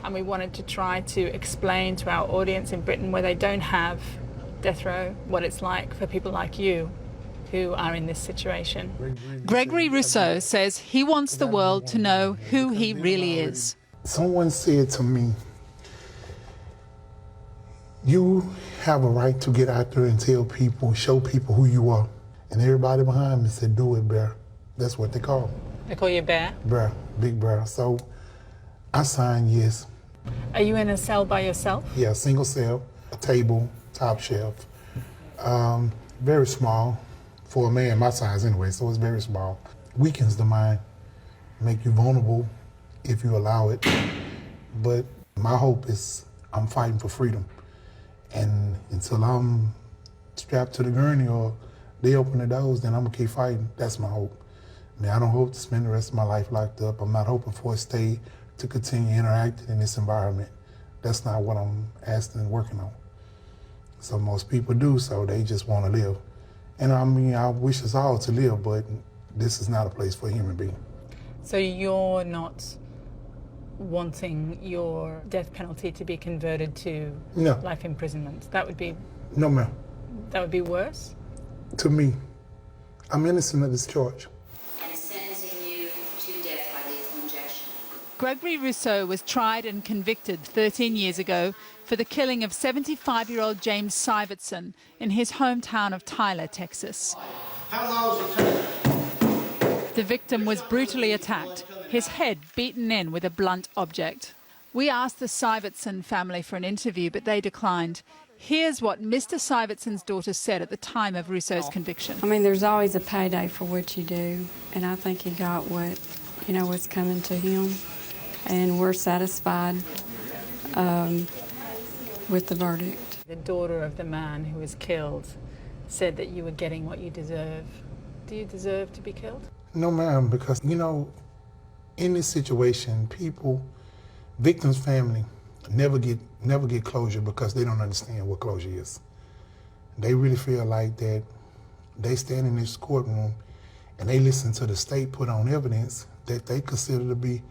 and we wanted to try to explain to our audience in Britain, where they don't have death row, what it's like for people like you who are in this situation. Gregory Russeau says he wants the world to know who he really is. Someone said to me, you have a right to get out there and tell people, show people who you are. And everybody behind me said, do it, Bear. That's what they call me. They call you Bear? Bear, Big Bear. So I signed yes. Are you in a cell by yourself? Yeah, single cell, a table, top shelf. Very small for a man my size anyway, so it's very small. Weakens the mind, make you vulnerable if you allow it. But my hope is I'm fighting for freedom. And until I'm strapped to the gurney or they open the doors, then I'm gonna keep fighting. That's my hope. I mean, I don't hope to spend the rest of my life locked up. I'm not hoping for a stay to continue interacting in this environment. That's not what I'm asking and working on. So most people do, so they just want to live. And I mean, I wish us all to live, but this is not a place for a human being. So you're not wanting your death penalty to be converted to life imprisonment? That would be... No, ma'am. That would be worse? To me, I'm innocent of this charge. And sentencing you to death by lethal injection. Gregory Russeau was tried and convicted 13 years ago for the killing of 75-year-old James Syvertson in his hometown of Tyler, Texas. How long does it take? The victim was brutally attacked, his head beaten in with a blunt object. We asked the Syvertson family for an interview, but they declined. Here's what Mr. Syvertson's daughter said at the time of Russeau's conviction. I mean, there's always a payday for what you do, and I think he got what, what's coming to him, and we're satisfied with the verdict. The daughter of the man who was killed said that you were getting what you deserve. Do you deserve to be killed? No, ma'am, because, in this situation, victims' family never get closure because they don't understand what closure is. They really feel like that they stand in this courtroom and they listen to the state put on evidence that they consider to be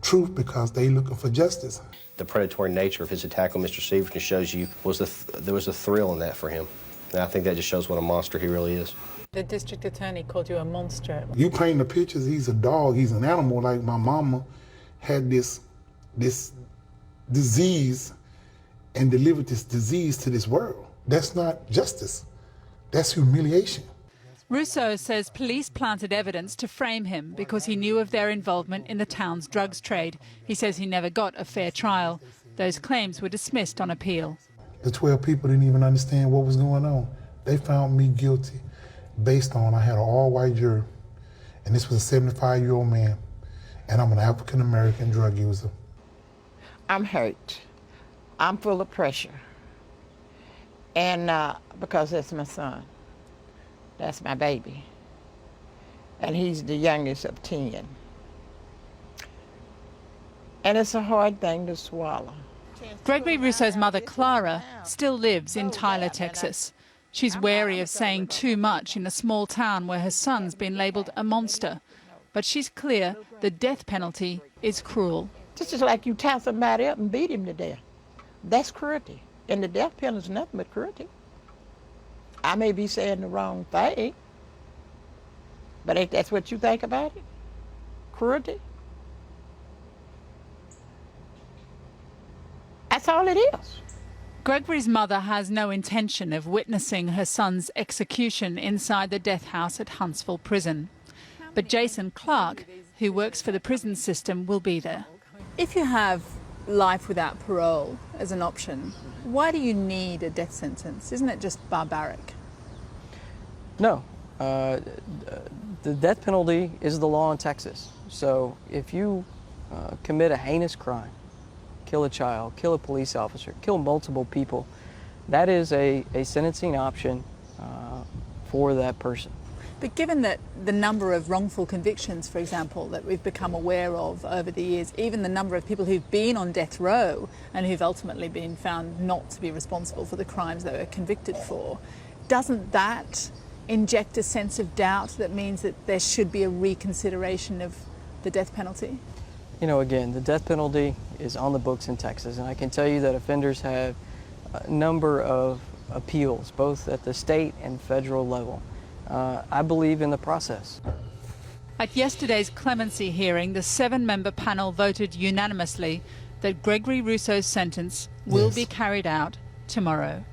truth because they looking for justice. The predatory nature of his attack on Mr. Syvertson shows you there was a thrill in that for him. And I think that just shows what a monster he really is. The district attorney called you a monster. You paint the pictures, he's a dog, he's an animal, like my mama had this disease and delivered this disease to this world. That's not justice. That's humiliation. Russeau says police planted evidence to frame him because he knew of their involvement in the town's drugs trade. He says he never got a fair trial. Those claims were dismissed on appeal. The 12 people didn't even understand what was going on. They found me guilty based on I had an all-white jury, and this was a 75-year-old man, and I'm an African-American drug user. I'm hurt. I'm full of pressure. And because that's my son. That's my baby. And he's the youngest of 10. And it's a hard thing to swallow. Gregory Russeau's mother, Clara, still lives in Tyler, Texas. She's wary of saying too much in a small town where her son's been labelled a monster. But she's clear the death penalty is cruel. This is like you tie somebody up and beat him to death. That's cruelty. And the death penalty is nothing but cruelty. I may be saying the wrong thing, but ain't that what you think about it? Cruelty? That's all it is. Gregory's mother has no intention of witnessing her son's execution inside the death house at Huntsville Prison. But Jason Clark, who works for the prison system, will be there. If you have life without parole as an option, why do you need a death sentence? Isn't it just barbaric? No. The death penalty is the law in Texas. So if you commit a heinous crime, kill a child, kill a police officer, kill multiple people, that is a sentencing option for that person. But given that the number of wrongful convictions, for example, that we've become aware of over the years, even the number of people who've been on death row and who've ultimately been found not to be responsible for the crimes they were convicted for, doesn't that inject a sense of doubt that means that there should be a reconsideration of the death penalty? Again, the death penalty is on the books in Texas, and I can tell you that offenders have a number of appeals, both at the state and federal level. I believe in the process. At yesterday's clemency hearing, the 7-member panel voted unanimously that Gregory Russeau's sentence will be carried out tomorrow.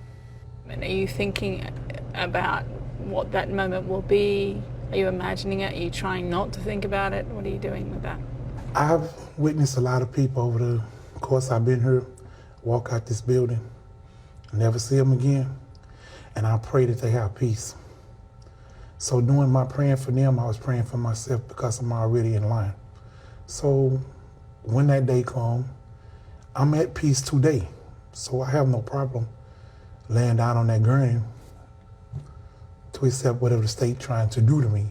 And are you thinking about what that moment will be? Are you imagining it? Are you trying not to think about it? What are you doing with that? I've witnessed a lot of people over the course I've been here walk out this building, never see them again, and I pray that they have peace. So doing my praying for them, I was praying for myself because I'm already in line. So when that day comes, I'm at peace today. So I have no problem laying down on that gurney to accept whatever the state trying to do to me.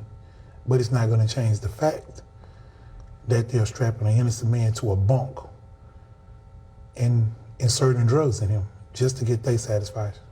But it's not going to change the fact that they're strapping an innocent man to a bunk and inserting drugs in him just to get their satisfaction.